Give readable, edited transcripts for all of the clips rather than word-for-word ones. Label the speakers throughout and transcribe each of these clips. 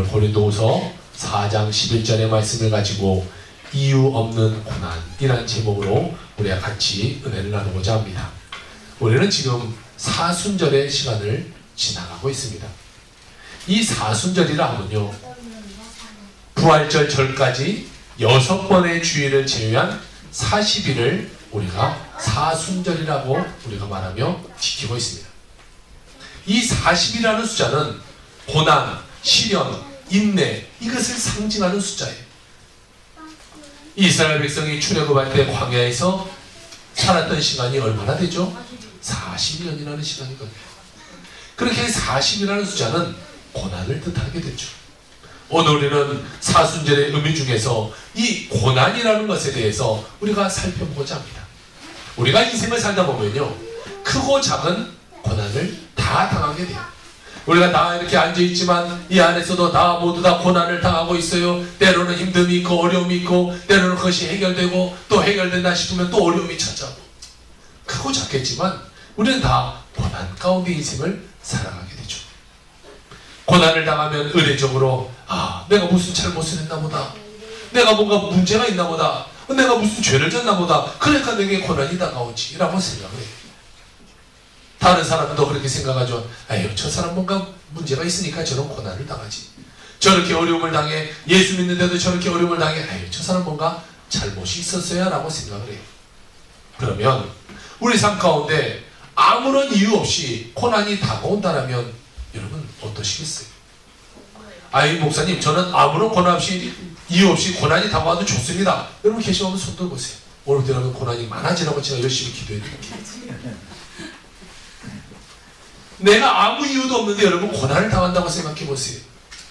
Speaker 1: 오늘 고린도후서 4장 11절의 말씀을 가지고 이유 없는 고난이라는 제목으로 우리가 같이 은혜를 나누고자 합니다. 우리는 지금 사순절의 시간을 지나가고 있습니다. 이 사순절이라 하면요, 부활절 절까지 6번의 주일을 제외한 40일을 우리가 사순절이라고 우리가 말하며 지키고 있습니다. 이 40이라는 숫자는 고난, 시련, 인내, 이것을 상징하는 숫자예요. 이스라엘 백성이 출애굽할 때 광야에서 살았던 시간이 얼마나 되죠? 40년이라는 시간이거든요. 그렇게 40이라는 숫자는 고난을 뜻하게 되죠. 오늘 우리는 사순절의 의미 중에서 이 고난이라는 것에 대해서 우리가 살펴보고자 합니다. 우리가 인생을 살다 보면요, 크고 작은 고난을 다 당하게 돼요. 우리가 다 이렇게 앉아있지만 이 안에서도 다 모두 다 고난을 당하고 있어요. 때로는 힘듦이 있고 어려움이 있고, 때로는 그것이 해결되고, 또 해결된다 싶으면 또 어려움이 찾아오고, 크고 작겠지만 우리는 다 고난 가운데 인생을 살아가게 되죠. 고난을 당하면 의례적으로 내가 무슨 잘못을 했나 보다, 내가 뭔가 문제가 있나 보다, 내가 무슨 죄를 졌나 보다, 그러니까 내게 고난이 다가오지 라고 생각을 해요. 다른 사람도 그렇게 생각하죠. 저 사람 뭔가 문제가 있으니까 저런 고난을 당하지, 저렇게 어려움을 당해, 예수 믿는데도 저렇게 어려움을 당해, 저 사람 뭔가 잘못이 있었어야 라고 생각을 해요. 그러면 우리 삶 가운데 아무런 이유 없이 고난이 다가온다면 여러분 어떠시겠어요? 목사님, 저는 아무런 고난 없이, 이유 없이 고난이 다가와도 좋습니다. 여러분 계시면 손 들어보세요. 오늘부터 여러분 고난이 많아지라고 제가 열심히 기도해 드릴게요. 내가 아무 이유도 없는데 여러분 고난을 당한다고 생각해 보세요.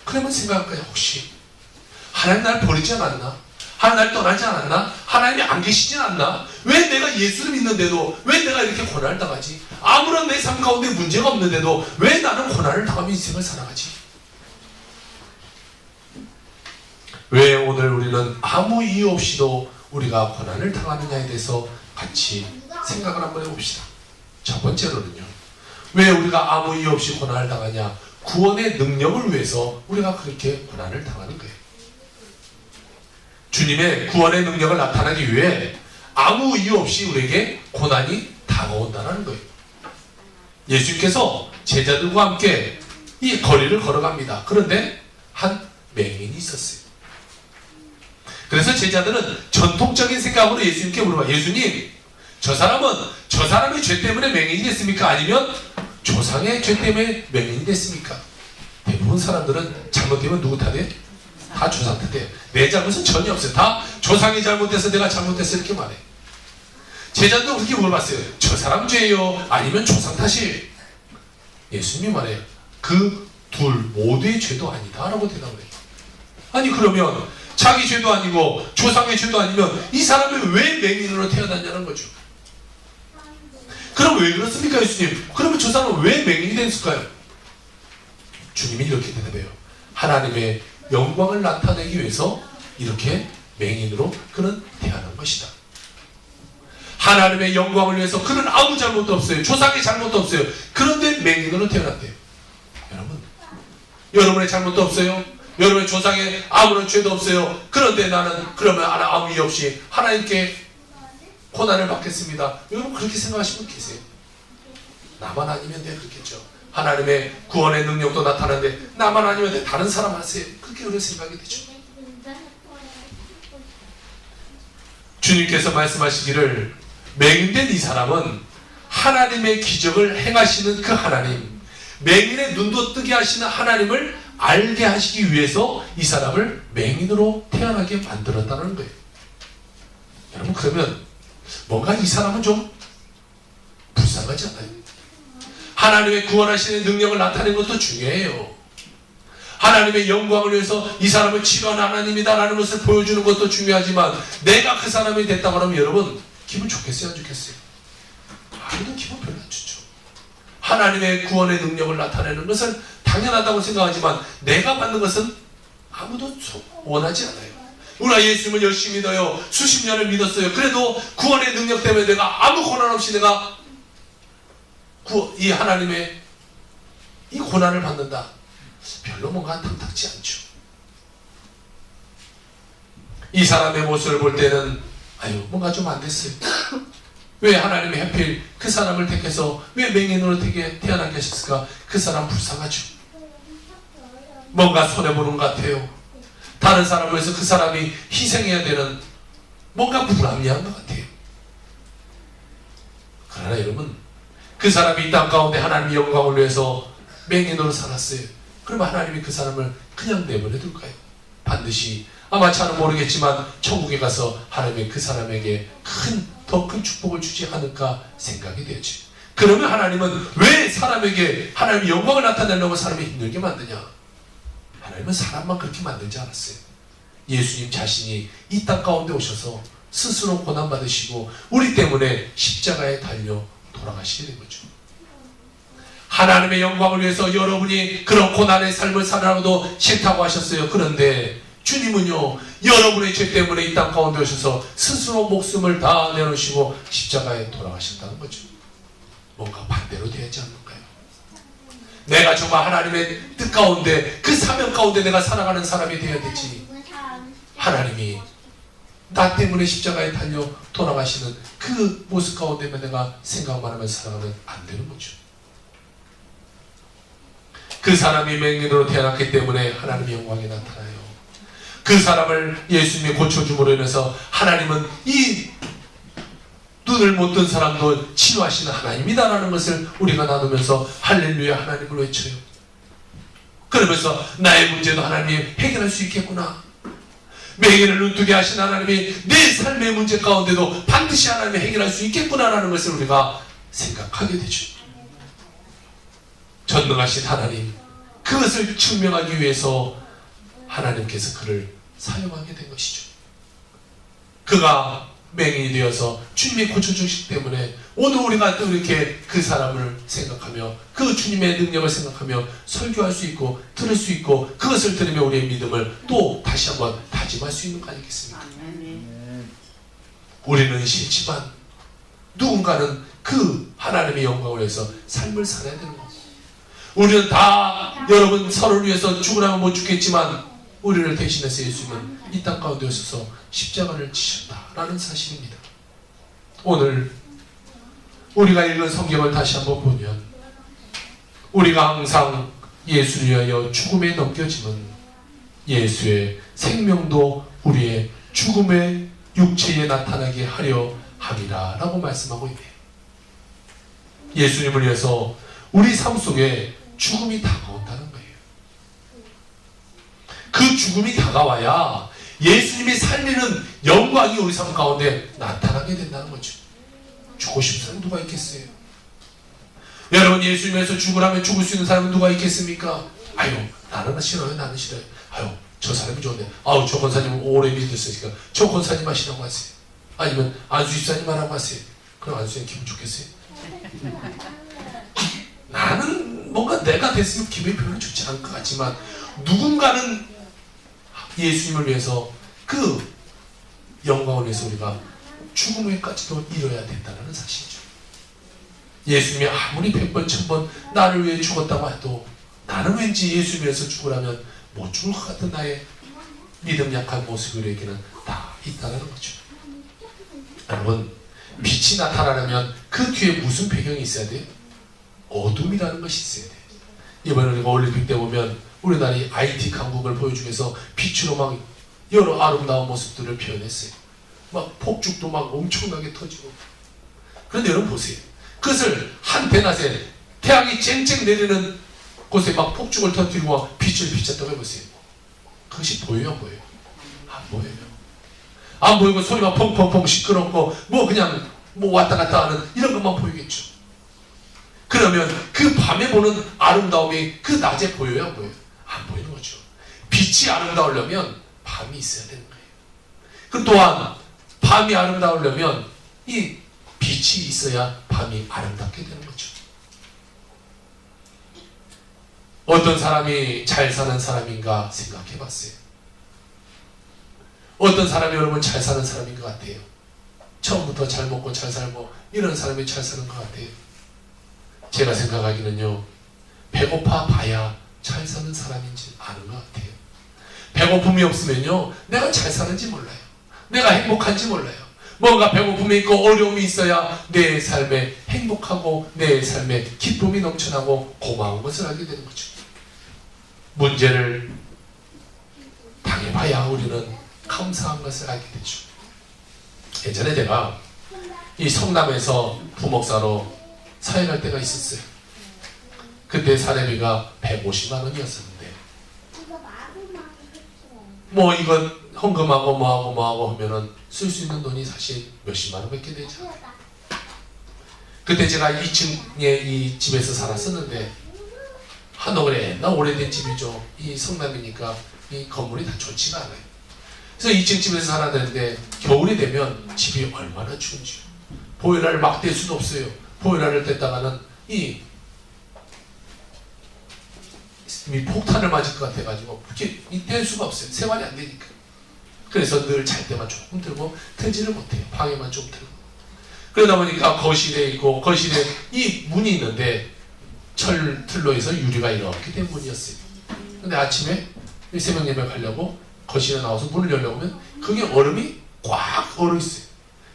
Speaker 1: 그러면 생각할까요? 혹시 하나님 나를 버리지 않았나? 하나님 나를 떠나지 않았나? 하나님이 안 계시진 않나? 왜 내가 예수를 믿는데도 왜 내가 이렇게 고난을 당하지? 아무런 내 삶 가운데 문제가 없는데도 왜 나는 고난을 당하며 인생을 살아가지? 왜 오늘 우리는 아무 이유 없이도 우리가 고난을 당하느냐에 대해서 같이 생각을 한번 해봅시다. 첫 번째로는요, 왜 우리가 아무 이유 없이 고난을 당하냐? 구원의 능력을 위해서 우리가 그렇게 고난을 당하는 거예요. 주님의 구원의 능력을 나타나기 위해 아무 이유 없이 우리에게 고난이 다가온다는 거예요. 예수님께서 제자들과 함께 이 거리를 걸어갑니다. 그런데 한 맹인이 있었어요. 그래서 제자들은 전통적인 생각으로 예수님께 물어봐요. 예수님, 저 사람의 죄 때문에 맹인이 됐습니까? 아니면 조상의 죄 때문에 맹인이 됐습니까? 대부분 사람들은 잘못되면 누구 탓이에요? 다 조상 탓이에요. 내 잘못은 전혀 없어요. 다 조상이 잘못돼서 내가 잘못했어, 이렇게 말해요. 제자도 그렇게 물어봤어요. 저 사람 죄예요? 아니면 조상 탓이에요? 예수님이 말해요. 그 둘 모두의 죄도 아니다 라고 대답을 해요. 아니 그러면 자기 죄도 아니고 조상의 죄도 아니면 이 사람이 왜 맹인으로 태어났냐는 거죠. 그럼 왜 그렇습니까, 예수님? 그러면 저 사람은 왜 맹인이 됐을까요? 주님이 이렇게 대답해요. 하나님의 영광을 나타내기 위해서 이렇게 맹인으로 그는 태어난 것이다. 하나님의 영광을 위해서 그는 아무 잘못도 없어요. 조상의 잘못도 없어요. 그런데 맹인으로 태어났대요. 여러분의 잘못도 없어요. 여러분의 조상에 아무런 죄도 없어요. 그런데 나는 그러면 아무 이유 없이 하나님께 고난을 받겠습니다. 여러분 그렇게 생각하시는 분 계세요? 나만 아니면 돼, 그렇겠죠. 하나님의 구원의 능력도 나타나는데 나만 아니면 돼, 다른 사람 하세요. 그렇게 그런 생각이 되죠. 주님께서 말씀하시기를, 맹인된 이 사람은 하나님의 기적을 행하시는 그 하나님, 맹인의 눈도 뜨게 하시는 하나님을 알게 하시기 위해서 이 사람을 맹인으로 태어나게 만들었다는 거예요. 여러분 그러면 뭔가 이 사람은 좀 불쌍하지 않아요? 하나님의 구원하시는 능력을 나타내는 것도 중요해요. 하나님의 영광을 위해서 이 사람을 치료한 하나님이다 라는 것을 보여주는 것도 중요하지만, 내가 그 사람이 됐다고 하면 여러분 기분 좋겠어요, 안 좋겠어요? 아무도 기분 별로 안 좋죠. 하나님의 구원의 능력을 나타내는 것은 당연하다고 생각하지만 내가 받는 것은 아무도 원하지 않아요. 우리가 예수님을 열심히 믿어요. 수십 년을 믿었어요. 그래도 구원의 능력 때문에 내가 아무 고난 없이 내가 이 하나님의 이 고난을 받는다. 별로 뭔가 탐탁지 않죠. 이 사람의 모습을 볼 때는 아유 뭔가 좀 안 됐어요. 왜 하나님이 하필 그 사람을 택해서 왜 맹인으로 태어나게 하셨을까? 그 사람 불쌍하죠. 뭔가 손해보는 것 같아요. 다른 사람을 위해서 그 사람이 희생해야 되는 뭔가 불합리한 것 같아요. 그러나 여러분, 그 사람이 이 땅 가운데 하나님의 영광을 위해서 맹인으로 살았어요. 그러면 하나님이 그 사람을 그냥 내버려 둘까요? 반드시 아마 잘은 모르겠지만 천국에 가서 하나님이 그 사람에게 더 큰 축복을 주지 않을까 생각이 되죠. 그러면 하나님은 왜 사람에게 하나님의 영광을 나타내려고 사람을 힘들게 만드냐? 하나님은 사람만 그렇게 만들지 않았어요. 예수님 자신이 이 땅 가운데 오셔서 스스로 고난받으시고 우리 때문에 십자가에 달려 돌아가시게 된 거죠. 하나님의 영광을 위해서 여러분이 그런 고난의 삶을 살아라고도 싫다고 하셨어요. 그런데 주님은요, 여러분의 죄 때문에 이 땅 가운데 오셔서 스스로 목숨을 다 내놓으시고 십자가에 돌아가신다는 거죠. 뭔가 반대로 되지 않을까요? 내가 정말 하나님의 뜻 가운데 그 사명 가운데 내가 살아가는 사람이 되어야 되지. 하나님이 나 때문에 십자가에 달려 돌아가시는 그 모습 가운데만 내가 생각만 하면서 살아가면 안 되는 거죠. 그 사람이 맹인으로 태어났기 때문에 하나님의 영광이 나타나요. 그 사람을 예수님이 고쳐줌으로 인해서 하나님은 이 눈을 못 뜬 사람도 치유하시는 하나님이다라는 것을 우리가 나누면서 할렐루야 하나님을 외쳐요. 그러면서 나의 문제도 하나님이 해결할 수 있겠구나. 맹인을 눈뜨게 하신 하나님이 내 삶의 문제 가운데도 반드시 하나님이 해결할 수 있겠구나라는 것을 우리가 생각하게 되죠. 전능하신 하나님, 그것을 증명하기 위해서 하나님께서 그를 사용하게 된 것이죠. 그가 맹인이 되어서 주님이 고쳐주시기 때문에 오늘 우리가 또 이렇게 그 사람을 생각하며 그 주님의 능력을 생각하며 설교할 수 있고 들을 수 있고 그것을 들으며 우리의 믿음을 또 다시 한번 다짐할 수 있는 거 아니겠습니까? 우리는 싫지만 누군가는 그 하나님의 영광을 위해서 삶을 살아야 되는 거고, 우리는 다 여러분 서로를 위해서 죽으라면 못 죽겠지만 우리를 대신해서 예수님은 이 땅 가운데 오셔서 십자가를 지셨다라는 사실입니다. 오늘 우리가 읽은 성경을 다시 한번 보면 우리가 항상 예수를 위하여 죽음에 넘겨짐은 예수의 생명도 우리의 죽음의 육체에 나타나게 하려 함이라 라고 말씀하고 있네요. 예수님을 위해서 우리 삶 속에 죽음이 다가온다는 거예요. 그 죽음이 다가와야 예수님이 살리는 영광이 우리 삶 가운데 나타나게 된다는 거죠. 죽고 싶은 사람 누가 있겠어요? 여러분, 예수님에서 죽으라면 죽을 수 있는 사람은 누가 있겠습니까? 아유, 나는 싫어요, 나는 싫어요. 아유, 저 사람이 좋은데, 아우, 저 권사님 오래 믿으셨으니까 저 권사님 하시라고 하세요. 아니면 안수 집사님 하라고 하세요. 그럼 안수님 기분 좋겠어요? 나는 뭔가 내가 됐으면 기분이 별로 좋지 않을 것 같지만 누군가는 예수님을 위해서 그 영광을 위해서 우리가 죽음에까지도 이뤄야 된다는 사실이죠. 예수님이 아무리 100번 1000번 나를 위해 죽었다고 해도 나는 왠지 예수님 위해서 죽으라면 못 죽을 것 같은 나의 믿음 약한 모습이 우리에게는 다 있다는 거죠. 여러분, 빛이 나타나려면 그 뒤에 무슨 배경이 있어야 돼요? 어둠이라는 것이 있어야 돼요. 이번에 우리가 올림픽 때 보면 우리나라의 IT 강국을 보여주면서 빛으로 막 여러 아름다운 모습들을 표현했어요. 막 폭죽도 막 엄청나게 터지고. 그런데 여러분 보세요. 그것을 한 대낮에 태양이 쨍쨍 내리는 곳에 막 폭죽을 터뜨리고 막 빛을 비쳤다고 해보세요. 그것이 보여요, 안 보여요? 안 보여요. 안 보이고 소리가 펑펑펑 시끄럽고 뭐 그냥 뭐 왔다 갔다 하는 이런 것만 보이겠죠. 그러면 그 밤에 보는 아름다움이 그 낮에 보여요, 안 보여요? 안 보이는 거죠. 빛이 아름다우려면 밤이 있어야 되는 거예요. 그 또한 밤이 아름다우려면 이 빛이 있어야 밤이 아름답게 되는 거죠. 어떤 사람이 잘 사는 사람인가 생각해 봤어요. 어떤 사람이 여러분 잘 사는 사람인 것 같아요? 처음부터 잘 먹고 잘 살고 이런 사람이 잘 사는 것 같아요. 제가 생각하기는요, 배고파 봐야 잘 사는 사람인지 아는 것 같아요. 배고픔이 없으면요, 내가 잘 사는지 몰라요. 내가 행복한지 몰라요. 뭔가 배고픔이 있고 어려움이 있어야 내 삶에 행복하고 내 삶에 기쁨이 넘쳐나고 고마운 것을 알게 되는 거죠. 문제를 당해봐야 우리는 감사한 것을 알게 되죠. 예전에 제가 이 성남에서 부목사로 사역할 때가 있었어요. 그때 사례비가 150만 원이었었는데 뭐 이건 헌금하고 뭐하고 하면은 쓸 수 있는 돈이 사실 몇십만 원밖에 되지 않아요. 그때 제가 2층에 이 집에서 살았었는데 한옥에 옛날 오래된 집이죠. 이 성남이니까 이 건물이 다 좋지가 않아요. 그래서 2층 집에서 살았는데 겨울이 되면 집이 얼마나 추운지 보일러를 막 뗄 수도 없어요. 보일러를 뗐다가는 이 폭탄을 맞을 것 같아가지고 이렇게 뗄 수가 없어요. 생활이 안 되니까. 그래서 늘 잘 때만 조금 들고 틀지를 못해요. 방에만 좀 들고. 그러다 보니까 거실에 있고 거실에 이 문이 있는데 철틀로 해서 유리가 이렇게 된 문이었어요. 근데 아침에 새벽 예배 가려고 거실에 나와서 문을 열려고 하면 그게 얼음이 꽉 얼어있어요.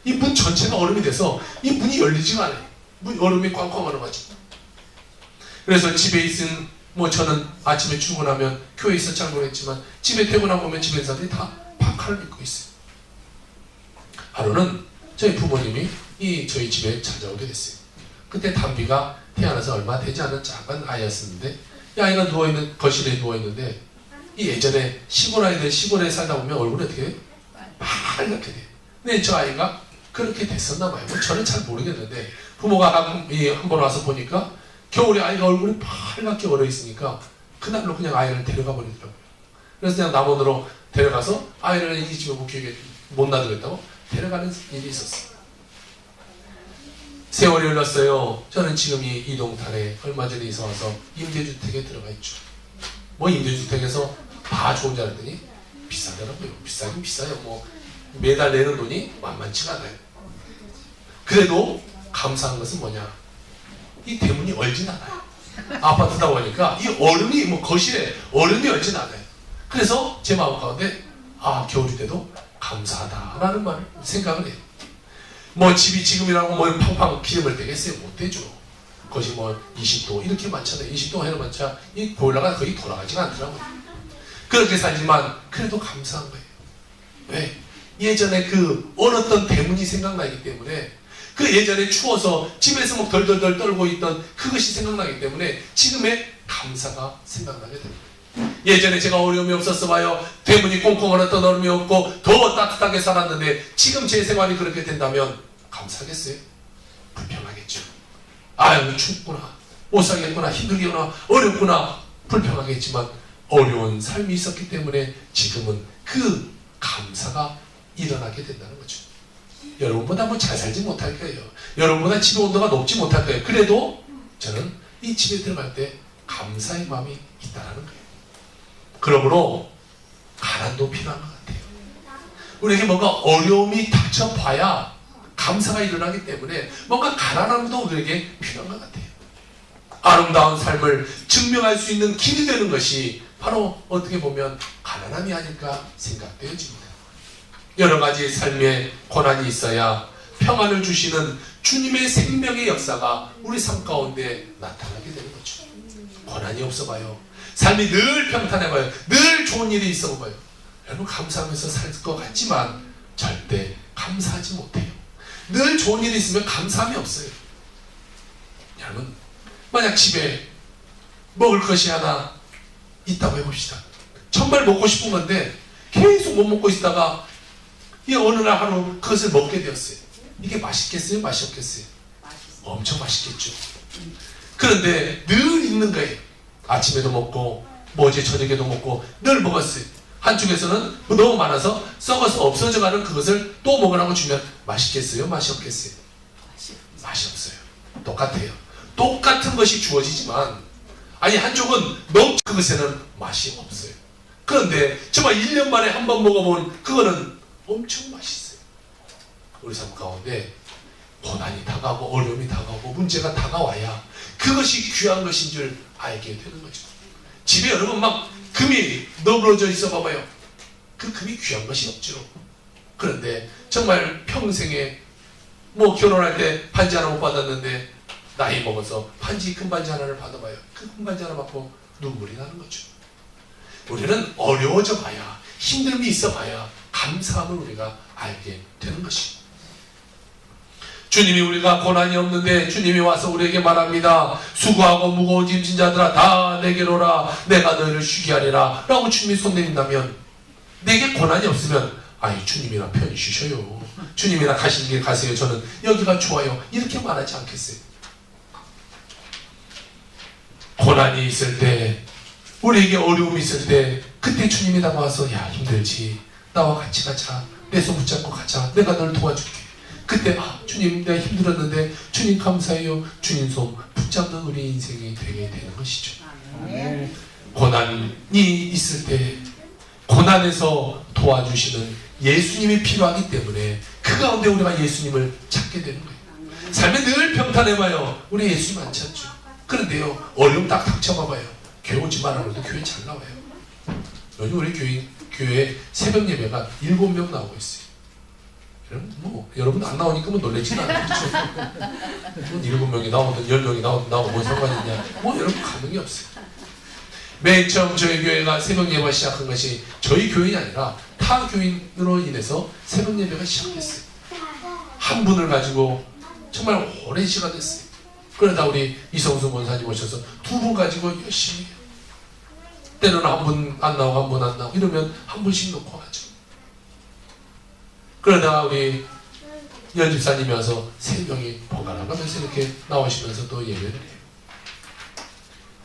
Speaker 1: 이 문 전체가 얼음이 돼서 이 문이 열리지가 않아요. 얼음이 꽝꽝 얼어가지고. 그래서 집에 있은 뭐 저는 아침에 출근하면 교회에서 장로했지만 집에 퇴근하고 오면 집에 사람들이 다 파카를 입고 있어요. 하루는 저희 부모님이 저희 집에 찾아오게 됐어요. 그때 담비가 태어나서 얼마 되지 않은 작은 아이였었는데 이 아이가 누워있는 거실에 누워있는데 이 예전에 시골 아이들 시골에 살다 보면 얼굴이 어떻게 돼요? 빨갛게 돼요. 근데 저 아이가 그렇게 됐었나 봐요. 저는 잘 모르겠는데 부모가 한 번 와서 보니까 겨울에 아이가 얼굴이 빨갛게 얼어있으니까 그날로 그냥 아이를 데려가 버리더라고요. 그래서 그냥 남원으로 데려가서 아이를 이 집에 못 놔두겠다고 데려가는 일이 있었어요. 세월이 흘렀어요. 저는 지금 이 이동탄에 얼마 전에 이사 와서 임대주택에 들어가 있죠. 뭐 임대주택에서 다 좋은 줄 알았더니 비싸더라고요. 비싸긴 비싸요. 뭐 매달 내는 돈이 만만치가 않아요. 그래도 감사한 것은 뭐냐? 이 대문이 얼진 않아요. 아파트다 보니까 이 얼음이 뭐 거실에 얼음이 얼진 않아요. 그래서 제 마음 가운데 겨울이 돼도 감사하다라는 말을 생각을 해요. 뭐 집이 지금이라고 뭐 팡팡 기름을 떼겠어요? 못 되죠. 거실 뭐 20도 이렇게 많잖아요. 20도 해놓으면차 이 보일러가 거의 돌아가지가 않더라고요. 그렇게 살지만 그래도 감사한 거예요. 왜? 예전에 그 얼었던 대문이 생각나기 때문에 그 예전에 추워서 집에서 막 덜덜덜 떨고 있던 그것이 생각나기 때문에 지금의 감사가 생각나게 됩니다. 예전에 제가 어려움이 없었어 봐요. 대문이 꽁꽁 얼었던 얼음이 없고 더 따뜻하게 살았는데 지금 제 생활이 그렇게 된다면 감사하겠어요? 불평하겠죠. 아유 춥구나, 못 살겠구나, 힘들구나, 어렵구나 불평하겠지만 어려운 삶이 있었기 때문에 지금은 그 감사가 일어나게 된다는 거죠. 여러분보다 뭐 잘 살지 못할 거예요. 여러분보다 집의 온도가 높지 못할 거예요. 그래도 저는 이 집에 들어갈 때 감사의 마음이 있다는 거예요. 그러므로 가난도 필요한 것 같아요. 우리에게 뭔가 어려움이 닥쳐봐야 감사가 일어나기 때문에 뭔가 가난함도 우리에게 필요한 것 같아요. 아름다운 삶을 증명할 수 있는 길이 되는 것이 바로 어떻게 보면 가난함이 아닐까 생각되어집니다. 여러 가지 삶의 고난이 있어야 평안을 주시는 주님의 생명의 역사가 우리 삶 가운데 나타나게 되는 거죠. 고난이 없어봐요. 삶이 늘 평탄해봐요. 늘 좋은 일이 있어봐요. 여러분 감사하면서 살 것 같지만 절대 감사하지 못해요. 늘 좋은 일이 있으면 감사함이 없어요. 여러분 만약 집에 먹을 것이 하나 있다고 해봅시다. 정말 먹고 싶은 건데 계속 못 먹고 있다가 이 어느 날 하루 그것을 먹게 되었어요. 이게 맛있겠어요? 맛이 없겠어요? 엄청 맛있겠죠. 그런데 늘 있는 거예요. 아침에도 먹고 뭐 어제 저녁에도 먹고 늘 먹었어요. 한쪽에서는 너무 많아서 썩어서 없어져가는 그것을 또 먹으라고 주면 맛있겠어요? 맛이 없겠어요? 맛이 없어요. 똑같아요. 똑같은 것이 주어지지만 한쪽은 너무 그것에는 맛이 없어요. 그런데 정말 1년 만에 한 번 먹어본 그거는 엄청 맛있어요. 우리 삶 가운데 고난이 다가오고 어려움이 다가오고 문제가 다가와야 그것이 귀한 것인 줄 알게 되는 거죠. 집에 여러분 막 금이 너부러져 있어 봐봐요. 그 금이 귀한 것이 없죠. 그런데 정말 평생에 뭐 결혼할 때 반지 하나 못 받았는데 나이 먹어서 반지, 큰 반지 하나를 받아봐요. 그 큰 반지 하나 받고 눈물이 나는 거죠. 우리는 어려워져 봐야, 힘듦이 있어 봐야 감사함을 우리가 알게 되는 것입니다. 주님이 우리가 고난이 없는데 주님이 와서 우리에게 말합니다. 수고하고 무거운 짐진 자들아 다 내게로 오라. 내가 너희를 쉬게 하리라 라고 주님이 손 내민다면, 내게 고난이 없으면 아이 주님이랑 편히 쉬셔요. 주님이랑 가시는 길 가세요. 저는 여기가 좋아요. 이렇게 말하지 않겠어요. 고난이 있을 때, 우리에게 어려움이 있을 때 그때 주님이 다가와서 야 힘들지, 나와 같이 가자, 내 손 붙잡고 가자, 내가 너를 도와줄게. 그때 주님 내가 힘들었는데 주님 감사해요. 주님 손 붙잡는 우리 인생이 되게 되는 것이죠. 고난이 있을 때 고난에서 도와주시는 예수님이 필요하기 때문에 그 가운데 우리가 예수님을 찾게 되는 거예요. 삶에 늘 평탄해봐요. 우리 예수님 안 찾죠. 그런데요, 어려움 딱 닥쳐봐봐요. 교회 오지 마라 그래도 교회 잘 나와요. 요즘 우리 교회에 새벽 예배가 7명 나오고 있어요. 여러분 안 나오니까 뭐 놀라지는 않죠. 7명이 나오든 10명이 나오든 뭔 상관이 있냐. 여러분 감흥이 없어요. 맨 처음 저희 교회가 새벽 예배 시작한 것이 저희 교인이 아니라 타 교인으로 인해서 새벽 예배가 시작됐어요. 한 분을 가지고 정말 오랜 시간 됐어요. 그러다 우리 이성수 권사님 오셔서 2분 가지고 열심히 해요. 때로는 한 분 안 나오고 한 분 안 나오고 이러면 한 분씩 놓고 하죠. 그러다가 우리 연집사님이 와서 3명이 번갈아 가면서 이렇게 나오시면서 또 예배를 해요.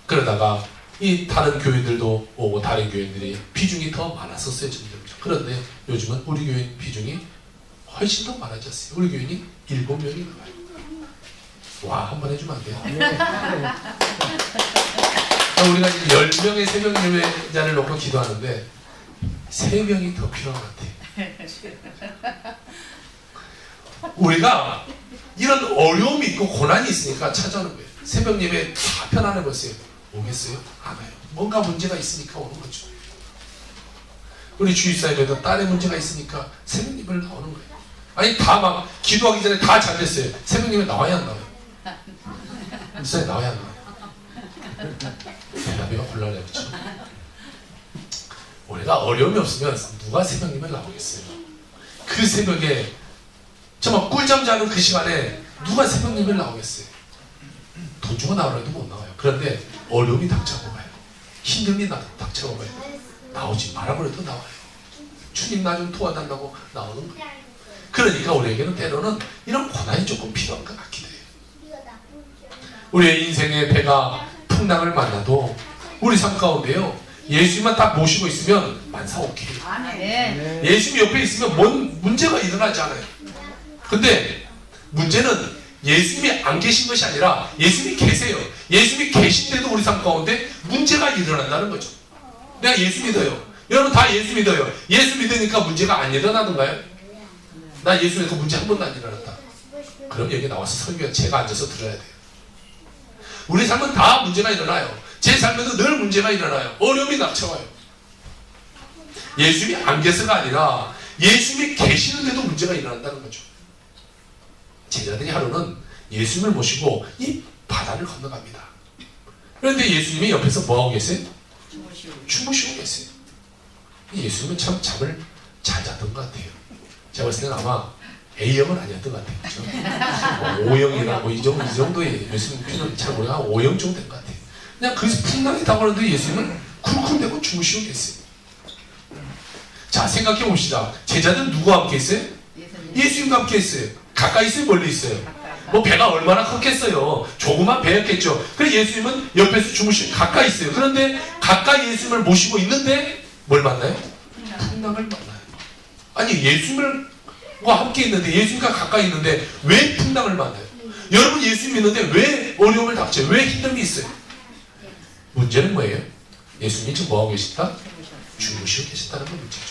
Speaker 1: 그러다가 이 다른 교인들도 오고 다른 교인들이 비중이 더 많았었어요. 그런데 요즘은 우리 교인 비중이 훨씬 더 많아졌어요. 우리 교인이 7명이 나와요. 와, 한번 해주면 안 돼요? 우리가 지금 10명의 새벽 예배자를 놓고 기도하는데 3명이 더 필요한 것 같아요. 우리가 이런 어려움이 있고 고난이 있으니까 찾아오는 거예요. 새벽 예배 다 편안해 보세요. 오겠어요? 안 와요. 뭔가 문제가 있으니까 오는 거죠. 우리 주일사님에도 딸의 문제가 있으니까 새벽 예배를 나오는 거예요. 아니 다 막 기도하기 전에 다 잘 됐어요. 새벽 예배 나와야 안 나와요? 목사님 나와야 안 나와요? 대답이가 곤란해요. 그렇죠? 우리가 어려움이 없으면 누가 새벽 예배를 나오겠어요? 그 새벽에 정말 꿀잠 자는 그 시간에 누가 새벽 예배를 나오겠어요? 돈 주고 나오라도 못 나와요. 그런데 어려움이 닥쳐봐요. 힘듦이 닥쳐봐요. 나오지 말아버려도 나와요. 주님 나 좀 도와달라고 나오는 거예요. 그러니까 우리에게는 때로는 이런 고난이 조금 필요한 것 같기도 해요. 우리의 인생의 배가 풍랑을 만나도 우리 삶 가운데요, 예수님만 딱 모시고 있으면 만사 오케이. 예수님 옆에 있으면 뭔 문제가 일어나지 않아요. 근데 문제는 예수님이 안 계신 것이 아니라 예수님이 계세요. 예수님이 계신데도 우리 삶 가운데 문제가 일어난다는 거죠. 내가 예수 믿어요. 여러분 다 예수 믿어요. 예수 믿으니까 문제가 안 일어나던가요? 나 예수 믿고 문제 한 번도 안 일어났다. 그럼 여기 나와서 설교 제가 앉아서 들어야 돼요. 우리 삶은 다 문제가 일어나요. 제 삶에도 늘 문제가 일어나요. 어려움이 닥쳐와요. 예수님이 안 계서가 아니라 예수님이 계시는데도 문제가 일어난다는 거죠. 제자들이 하루는 예수님을 모시고 이 바다를 건너갑니다. 그런데 예수님이 옆에서 뭐하고 계세요? 주무시고 계세요. 예수님은 참 잠을 잘 잤던 것 같아요. 제가 봤을 때는 아마 A형은 아니었던 것 같아요. 그렇죠? 뭐 O형이나 뭐 이 정도의 예수님 피는 잘 모르겠어요. 5형 정도 된 것 같아요. 그냥 거기서 풍랑이 다가오는데 예수님은 쿵쿵대고 주무시고 계세요. 자, 생각해 봅시다. 제자들은 누구와 함께 있어요? 예수님과 함께 있어요. 가까이 있어요? 멀리 있어요? 뭐 배가 얼마나 컸겠어요. 조그만 배였겠죠. 그래서 예수님은 옆에서 주무시고 가까이 있어요. 그런데 가까이 예수님을 모시고 있는데 뭘 만나요? 풍랑을 만나요. 아니 예수님과 함께 있는데, 예수님과 가까이 있는데 왜 풍랑을 만나요? 여러분 예수님 믿는데 왜 어려움을 닥쳐요? 왜 힘듦이 있어요? 문제는 뭐예요? 예수님이 지금 뭐하고 계시다? 주무시고 계신다는 건 문제죠.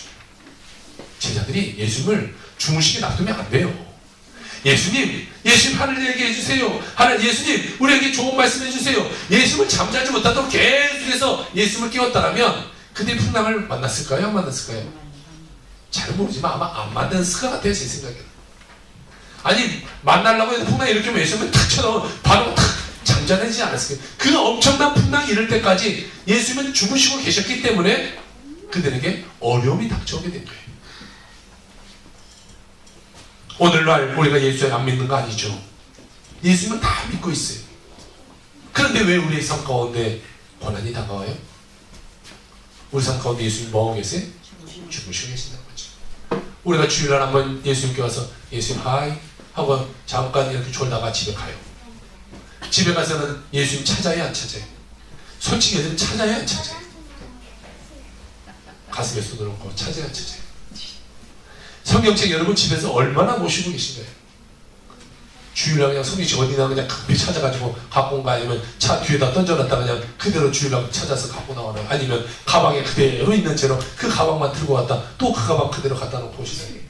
Speaker 1: 제자들이 예수님을 주무시게 놔두면 안 돼요. 예수님 하늘 얘기해 주세요. 예수님 우리에게 좋은 말씀 해주세요. 예수님을 잠자지 못하도록 계속해서 예수님을 깨웠다면 그때 풍랑을 만났을까요? 안 만났을까요? 잘 모르지만 아마 안 만든 것 같아요, 제 생각에는. 아니, 만나려고 해서 풍랑이 이렇게 외치면 탁 쳐나오면 바로 탁 잠자내지 않았어요. 그 엄청난 풍랑이 이럴 때까지 예수님은 주무시고 계셨기 때문에 그들에게 어려움이 닥쳐오게 된 거예요. 오늘날 우리가 예수를 안 믿는 거 아니죠. 예수님은 다 믿고 있어요. 그런데 왜 우리의 삶 가운데 고난이 다가와요? 우리 삶 가운데 예수님 뭐하고 계세요? 주무시고 계신다는 거죠. 우리가 주일날 한번 예수님께 와서 예수님 하이 하고 잠깐 이렇게 졸다가 집에 가요. 집에 가서는 예수님 찾아야 안 찾아요? 솔직히 예수님 찾아야 안 찾아요? 가슴에 손을 얹고 찾아야 안 찾아요? 성경책 여러분 집에서 얼마나 모시고 계신 거예요? 주일날 그냥 성경책 어디나 그냥 급히 찾아가지고 갖고 온 거 아니면 차 뒤에다 던져놨다 그냥 그대로 주일날 찾아서 갖고 나오나요? 아니면 가방에 그대로 있는 채로 그 가방만 들고 왔다 또 그 가방 그대로 갖다 놓고 오시나요?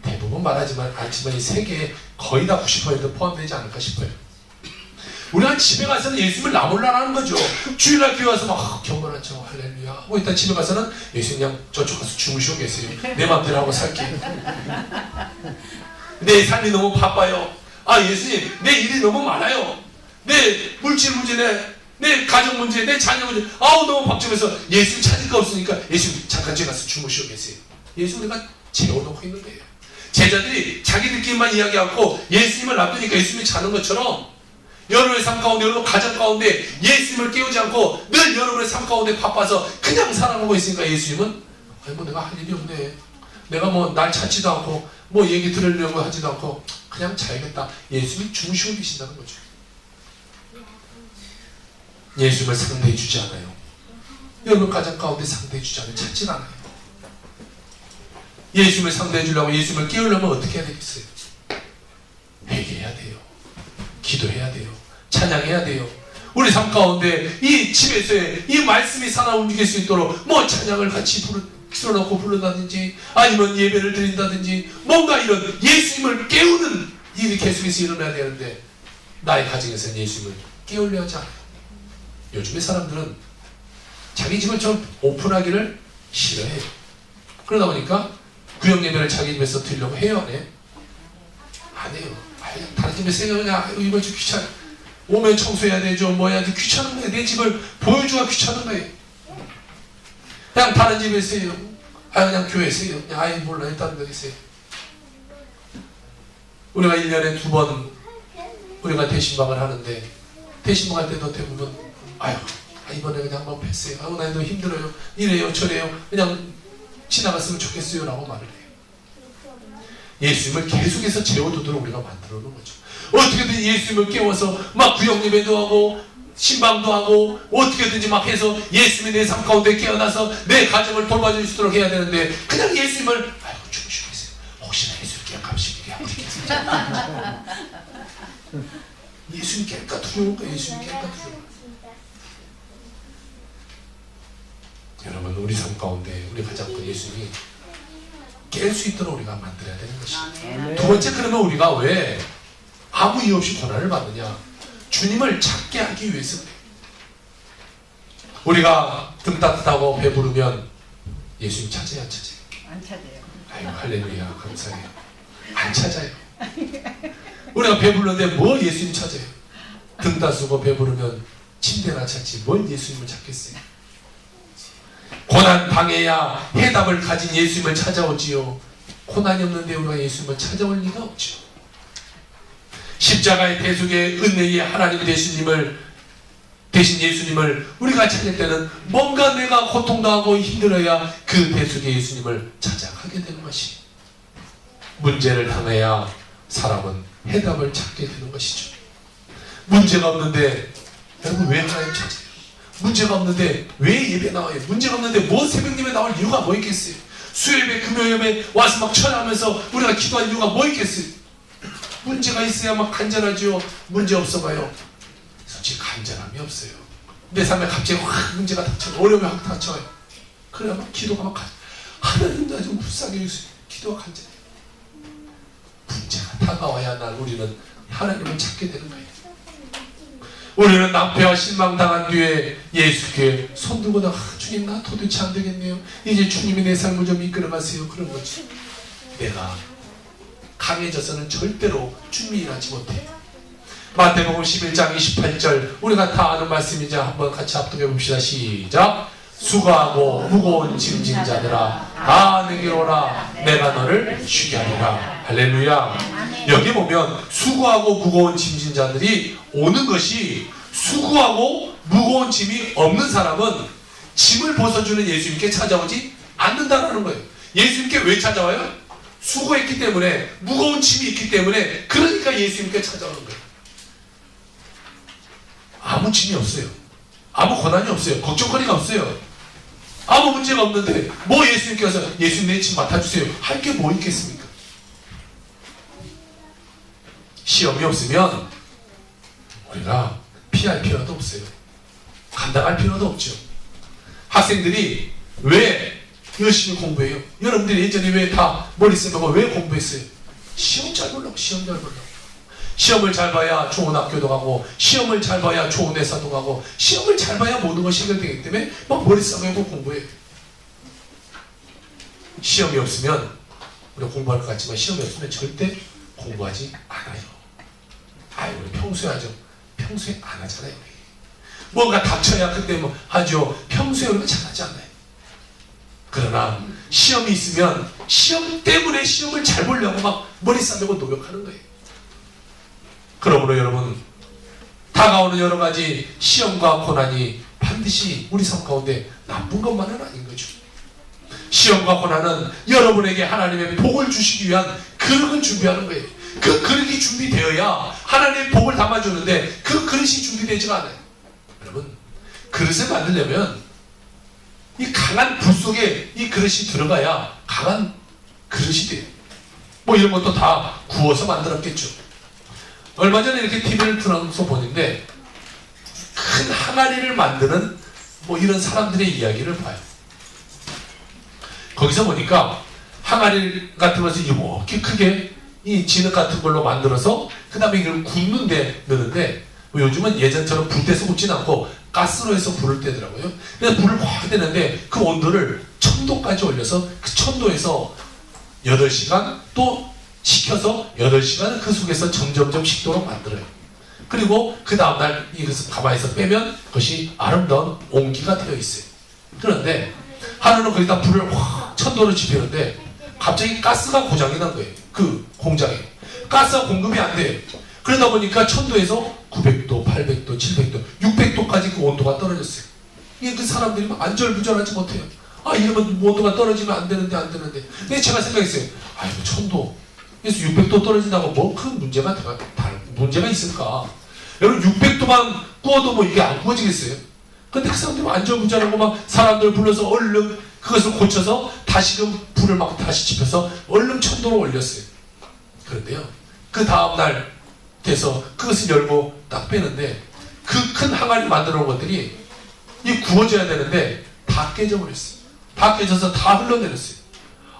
Speaker 1: 대부분 말하지만 않지만 이 세계에 거의 다 90% 포함되지 않을까 싶어요. 우리가 집에 가서는 예수님을 나몰라라는 거죠. 주일날 교회 와서 막 경건한 척 할렐루야 하고 일단 집에 가서는 예수님 그냥 저쪽 가서 주무시고 계세요. 내 맘대로 하고 살게요. 내 삶이 너무 바빠요. 아 예수님 내 일이 너무 많아요. 내 물질 문제, 내 가정 문제, 내 자녀 문제 아우 너무 바쁘면서 예수님 찾을 거 없으니까 예수님 잠깐 집에 가서 주무시고 계세요. 예수님 우리가 재워놓고 있는 거예요. 제자들이 자기들끼리만 이야기하고 예수님을 놔두니까 예수님이 자는 것처럼 여러분의 삶 가운데, 여러분 가정 가운데 예수님을 깨우지 않고 늘 여러분의 삶 가운데 바빠서 그냥 살아가고 있으니까 예수님은 아니 뭐 내가 할 일이 없네. 내가 뭐 날 찾지도 않고 뭐 얘기 들으려고 하지도 않고 그냥 자야겠다. 예수님이 주무시고 계신다는 거죠. 예수님을 상대해 주지 않아요. 여러분 가정 가운데 상대해 주지 않아요. 찾진 않아요. 예수님을 상대해 주려고 예수님을 깨우려면 어떻게 해야 되겠어요? 회개해야 돼요. 기도해야 돼요. 찬양해야 돼요. 우리 삶 가운데 이 집에서의 이 말씀이 살아 움직일 수 있도록 뭐 찬양을 같이 틀어놓고 부른다든지 아니면 예배를 드린다든지 뭔가 이런 예수님을 깨우는 일이 계속해서 일어나야 되는데 나의 가정에서는 예수님을 깨우려 하지 않아요. 요즘의 사람들은 자기 집을 좀 오픈하기를 싫어해요. 그러다 보니까 구역 예배를 자기 집에서 드리려고 해요, 안 해요? 안 해요. 다른 집에서 해요. 그냥 이번 주 귀찮아. 오면 청소해야 되죠. 뭐 해야 돼. 귀찮은 거예요. 내 집을 보여주기가 귀찮은 거예요. 그냥 다른 집에서 해요. 그냥 교회에서 해요. 그냥 아예 몰라. 일단 여기서 해요. 우리가 1년에 2번 우리가 대신방을 하는데 대신방 할 때도 대부분 이번에 그냥 한번 패스해요. 나 너무 힘들어요. 이래요 저래요. 그냥 지나갔으면 좋겠어요 라고 말을 해요. 예수님을 계속해서 재워두도록 우리가 만들어 놓은 거죠. 어떻게든 예수님을 깨워서 막 구역예배도 하고 신방도 하고 어떻게든지 막 해서 예수님이 내 삶 가운데 깨어나서 내 가정을 돌봐줄 수 있도록 해야 되는데 그냥 예수님을 주무시고 계세요. 혹시나 예수님 그냥 감식일이 하고 있겠어요. 예수님 깰까 두려운 거예요. 예수님 깰까 두려운 거예요. 여러분 우리 삶 가운데 우리 가장 큰 예수님이 깰 수 있도록 우리가 만들어야 되는 것이죠. 두 번째 그러면 우리가 왜 아무 이유 없이 고난을 받느냐? 주님을 찾게 하기 위해서 그래요. 우리가 등 따뜻하고 배부르면 예수님 찾아요 안 찾아요?
Speaker 2: 안 찾아요.
Speaker 1: 아이고 할렐루야 감사해요. 안 찾아요. 우리가 배부른데 뭘 예수님 찾아요? 등 따스고 배부르면 침대나 찾지 뭘 예수님을 찾겠어요? 고난 당해야 해답을 가진 예수님을 찾아오지요. 고난이 없는데 우리가 예수님을 찾아올 리가 없죠. 십자가의 대속의 은혜의 하나님 대신 예수님을 우리가 찾을 때는 뭔가 내가 고통당하고 힘들어야 그 대속의 예수님을 찾아가게 되는 것이 문제를 당해야 사람은 해답을 찾게 되는 것이죠. 문제가 없는데 여러분 왜 하나님 찾아요? 문제가 없는데 왜 예배 나와요? 문제가 없는데 뭐 새벽 예배 나올 이유가 뭐 있겠어요? 수요예배 금요예배 와서 막 철야하면서 우리가 기도할 이유가 뭐 있겠어요? 문제가 있어야 막 간절하죠. 문제 없어 봐요. 솔직히 간절함이 없어요. 내 삶에 갑자기 확 문제가 닥쳐요. 어려움이 확 닥쳐요. 그래야 막 기도가 막 하나님 나 좀 불쌍해 주세요. 기도가 간절해요. 문제가 다가와야 날 우리는 하나님을 찾게 되는 거예요. 우리는 낭패와 실망당한 뒤에 예수께 손들고 주님 나 도대체 안 되겠네요. 이제 주님이 내 삶을 좀 이끌어가세요. 그런 거지. 내가 강해져서는 절대로 주님이 일하지 못해. 마태복음 11장 28절 우리가 다 아는 말씀이자 한번 같이 합독해 봅시다. 시작. 수고하고 무거운 짐진 자들아 다 내게로 오라 내가 너를 쉬게 하리라. 할렐루야. 여기 보면 수고하고 무거운 짐진 자들이 오는 것이 수고하고 무거운 짐이 없는 사람은 짐을 벗어주는 예수님께 찾아오지 않는다는 거예요. 예수님께 왜 찾아와요? 수고했기 때문에, 무거운 짐이 있기 때문에, 그러니까 예수님께 찾아오는 거예요. 아무 짐이 없어요. 아무 고난이 없어요. 걱정거리가 없어요. 아무 문제가 없는데 뭐 예수님께서 예수님 내 짐 맡아주세요 할 게 뭐 있겠습니까? 시험이 없으면 우리가 피할 필요도 없어요. 감당할 필요도 없죠. 학생들이 왜 열심히 공부해요? 여러분들이 예전에 왜 다 머리 쓰고 왜 공부했어요? 시험 잘 보려고. 시험 잘 보려고. 시험을 잘 봐야 좋은 학교도 가고, 시험을 잘 봐야 좋은 회사도 가고, 시험을 잘 봐야 모든 것이 해결되기 때문에 막 머리 싸매고 공부해요. 시험이 없으면 우리가 공부할 것 같지만 시험이 없으면 절대 공부하지 않아요. 아이 우리 평소에 하죠. 평소에 안 하잖아요. 뭔가 닥쳐야 그때 뭐 하죠. 평소에 우리가 잘하지 않아요. 그러나 시험이 있으면 시험 때문에 시험을 잘 보려고 막 머리 싸매고 노력하는 거예요. 그러므로 여러분, 다가오는 여러 가지 시험과 고난이 반드시 우리 삶 가운데 나쁜 것만은 아닌 거죠. 시험과 고난은 여러분에게 하나님의 복을 주시기 위한 그릇을 준비하는 거예요. 그 그릇이 준비되어야 하나님의 복을 담아주는데 그 그릇이 준비되지가 않아요. 여러분, 그릇을 만들려면 이 강한 불 속에 이 그릇이 들어가야 강한 그릇이 돼요. 뭐 이런 것도 다 구워서 만들었겠죠. 얼마 전에 이렇게 TV를 틀어서 보는데 큰 항아리를 만드는 뭐 이런 사람들의 이야기를 봐요. 거기서 보니까 항아리 같은 것을 이렇게 크게 이 진흙 같은 걸로 만들어서 그 다음에 이걸 굽는데 넣는데 뭐 요즘은 예전처럼 불 떼서 굽진 않고 가스로 해서 불을 떼더라고요. 그래서 불을 확 떼는데 그 온도를 1000도까지 올려서 그 1000도에서 8시간 또 식혀서 8시간 그 속에서 점점점 식도록 만들어요. 그리고 그 다음날 이것을 가마에서 빼면 그것이 아름다운 옹기가 되어 있어요. 그런데 하루는 거기다 불을 확 1000도로 지피는데 갑자기 가스가 고장이 난 거예요. 그 공장에. 가스가 공급이 안 돼요. 그러다 보니까 1000도에서 900도, 800도, 700도, 600도까지 그 온도가 떨어졌어요. 이게 그 사람들이 막 안절부절하지 못해요. 아, 이러면 온도가 떨어지면 안 되는데. 근데 제가 생각했어요. 아이고, 1000도. 그래서 600도 떨어진다고 뭐 큰 문제가 있을까? 여러분 600도만 구워도 뭐 이게 안 구워지겠어요? 근데 그 사람들이 안절부절하고 막 사람들 불러서 얼른 그것을 고쳐서 다시금 불을 막 다시 지펴서 얼른 1000도로 올렸어요. 그런데요, 그 다음날 돼서 그것을 열고 딱 빼는데 그 큰 항아리 만들어 놓은 것들이 이 구워져야 되는데 다 깨져버렸어요. 다 깨져서 다 흘러내렸어요.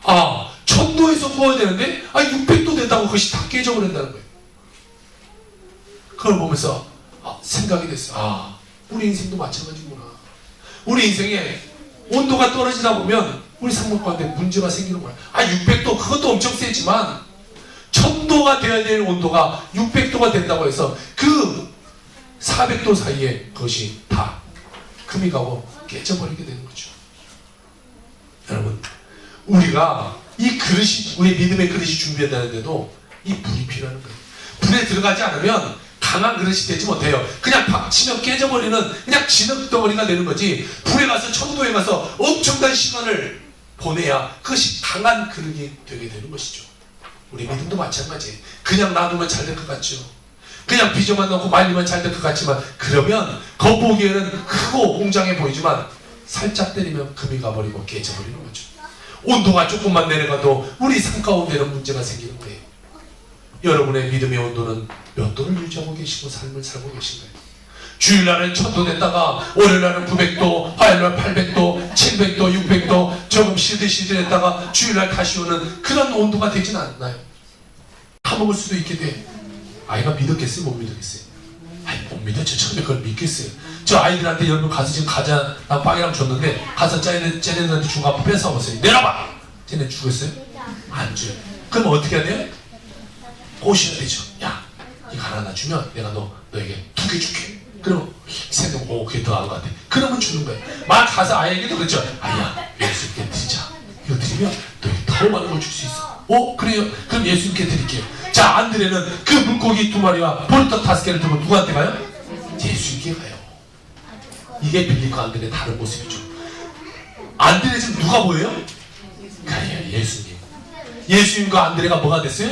Speaker 1: 아, 1000도에서 구워야 되는데 600도 됐다고 그것이 다 깨져버린다는 거예요. 그걸 보면서 생각이 됐어요. 우리 인생도 마찬가지구나. 우리 인생에 온도가 떨어지다 보면 우리 삶 가운데 문제가 생기는 거야. 600도 그것도 엄청 세지만 1000도가 되어야 될 온도가 600도가 된다고 해서 그 400도 사이에 그것이 다 금이 가고 깨져버리게 되는 거죠. 여러분, 우리가 이 그릇이, 우리 믿음의 그릇이 준비되는데도 이 불이 필요한 거예요. 불에 들어가지 않으면 강한 그릇이 되지 못해요. 그냥 박치면 깨져버리는 그냥 진흙덩어리가 되는 거지. 불에 가서 1000도에 가서 엄청난 시간을 보내야 그것이 강한 그릇이 되게 되는 것이죠. 우리 믿음도 마찬가지예요. 그냥 놔두면 잘 될 것 같죠. 그냥 빚어만 넣고 말리면 잘 될 것 같지만, 그러면 겉보기에는 크고 웅장해 보이지만 살짝 때리면 금이 가버리고 깨져버리는 거죠. 온도가 조금만 내려가도 우리 삶 가운데는 문제가 생기는 거예요. 여러분의 믿음의 온도는 몇 도를 유지하고 계시고 삶을 살고 계신가요? 주일날은 1000도 됐다가 월요일날은 900도, 화요일날 800도, 700도, 600도 조금 시들시들했다가 주일날 다시 오는 그런 온도가 되진 않나요? 타먹을 수도 있게 돼. 아이가 믿었겠어요? 못 믿었겠어요? 아니 못 믿어. 저 처음에 그걸 믿겠어요. 저 아이들한테 여러분 가서 지금 과자 빵이랑 줬는데 가서 쟤네들한테 준 거 한번 뺏어먹었어요. 내놔봐! 쟤네 주겠어요? 안 줘요. 그럼 어떻게 해야 돼요? 꼬셔야 되죠. 야 이거 하나 주면 내가 너에게 2개 줄게. 그러면 생각 그게 더 나은 것 같아. 그러면 주는 거예요. 막 가서 아이에게도 그랬죠. 아야 예수님께 드리자. 이거 드리면 너에게 더 많은 걸 줄 수 있어. 그래요? 그럼 예수님께 드릴게요. 자, 안드레는 그 물고기 2마리와 보리떡 5개를 들고 누구한테 가요? 예수님께 가요. 이게 빌립과 안드레의 다른 모습이죠. 안드레 지금 누가 보여요? 가요, 예수님. 예수님과 안드레가 뭐가 됐어요?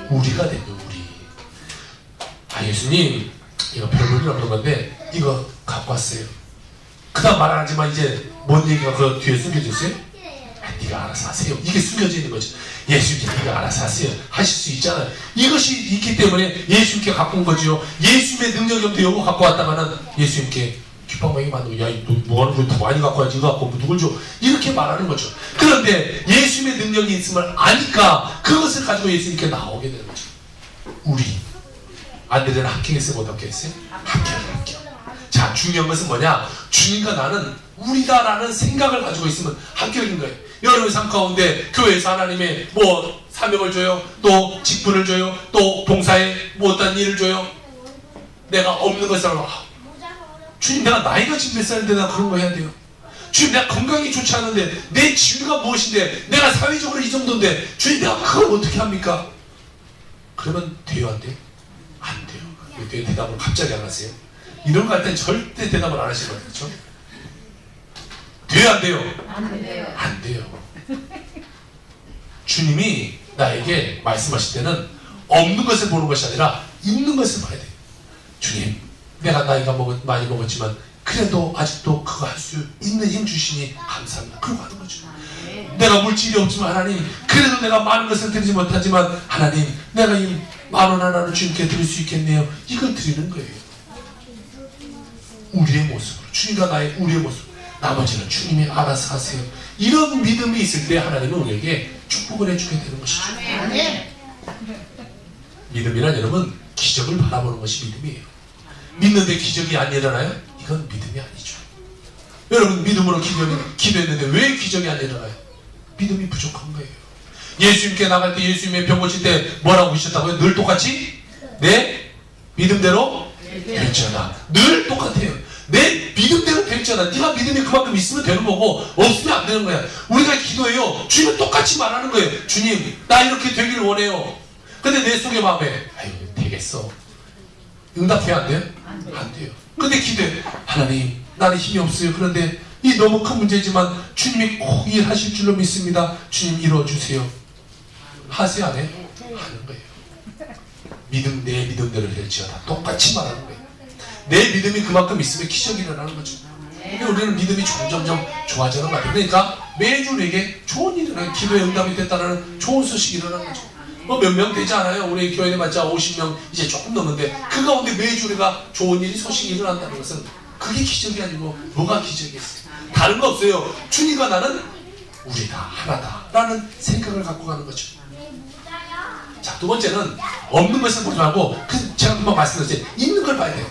Speaker 1: 우리가 됐죠, 우리. 예수님, 이거 별볼일 없는 건데 이거 갖고 왔어요. 그 다음 말 안 하지만 이제 뭔 얘기가 그 뒤에 숨겨졌어요? 네가 알아서 하세요. 이게 숨겨져 있는 거죠. 예수님께 네가 알아서 하세요. 하실 수 있잖아요. 이것이 있기 때문에 예수님께 갖고 온 거지요. 예수님의 능력이 없는데 이거 갖고 왔다가는 예수님께 귓방망이 만들고 야, 너 뭐하는 거야? 더 많이 갖고 와야지. 이거 갖고 누굴 줘? 이렇게 말하는 거죠. 그런데 예수님의 능력이 있음을 아니까 그것을 가지고 예수님께 나오게 되는 거죠. 우리 안드레는 합격했어요? 못 합격했어요? 합격. 자, 중요한 것은 뭐냐? 주님과 나는 우리다라는 생각을 가지고 있으면 합격인 거예요. 여러분의 삶 가운데 교회에서 하나님의 뭐 사명을 줘요, 또 직분을 줘요, 또 봉사에 뭐 어떤 일을 줘요. 내가 없는 것을 주님, 내가 나이가 지금 몇 살인데 내가 그런 거 해야 돼요. 주님, 내가 건강이 좋지 않은데 내 지위가 무엇인데 내가 사회적으로 이 정도인데 주님, 내가 그걸 어떻게 합니까? 그러면 돼요, 안 돼요? 안 돼요. 왜 대답을 갑자기 안 하세요? 이런 거 할 땐 절대 대답을 안 하시거든요. 그렇죠? 돼요, 안 돼요?
Speaker 2: 안 돼요.
Speaker 1: 안 돼요. 주님이 나에게 말씀하실 때는 없는 것을 보는 것이 아니라 있는 것을 봐야 돼요. 주님, 내가 나이가 많이 먹었지만 그래도 아직도 그거 할 수 있는 힘 주시니 감사합니다. 그러고 하는 거죠. 내가 물질이 없지만 하나님, 그래도 내가 많은 것을 드리지 못하지만 하나님, 내가 이 10,000원 하나를 주님께 드릴 수 있겠네요. 이걸 드리는 거예요. 우리의 모습으로, 주님과 나의 우리의 모습, 나머지는 주님이 알아서 하세요. 이런 믿음이 있을 때 하나님은 우리에게 축복을 해주게 되는 것이죠. 믿음이란 여러분, 기적을 바라보는 것이 믿음이에요. 믿는데 기적이 안 일어나요? 이건 믿음이 아니죠. 여러분, 믿음으로 기도했는데 왜 기적이 안 일어나요? 믿음이 부족한 거예요. 예수님께 나갈 때, 예수님의 병 고칠 때 뭐라고 하셨다고요? 늘 똑같이? 내 믿음대로 될지어다. 늘 똑같아요. 내 믿음대로 될지어다. 네가 믿음이 그만큼 있으면 되는 거고 없으면 안 되는 거야. 우리가 기도해요. 주님은 똑같이 말하는 거예요. 주님, 나 이렇게 되기를 원해요. 근데 내 속의 마음에 아유, 되겠어. 응답해야 안 돼요? 안 돼요. 근데 기도해. 하나님, 나는 힘이 없어요. 그런데 이 너무 큰 문제지만 주님이 꼭 일하실 줄로 믿습니다. 주님, 이루어주세요. 하세요, 안 해요? 하는 거예요. 믿음, 내 믿음대로 될지어다. 똑같이 말하는 거예요. 내 믿음이 그만큼 있으면 기적이 일어나는 거죠. 근데 우리는 믿음이 점점 좋아지는 것 같아요. 그러니까 매주 우리에게 좋은 일이 일어나요. 기도에 응답이 됐다는 좋은 소식이 일어나는 거죠. 뭐 몇 명 되지 않아요? 우리 교회에 맞자 50명 이제 조금 넘는데 그 가운데 매주 우리가 좋은 일이 소식이 일어난다는 것은 그게 기적이 아니고 뭐가 기적이었어요? 다른 거 없어요. 주님과 나는 우리다, 하나다 라는 생각을 갖고 가는 거죠. 자, 두 번째는 없는 것을 보지 말고 제가 금방 말씀드렸어요. 있는 걸 봐야 돼요.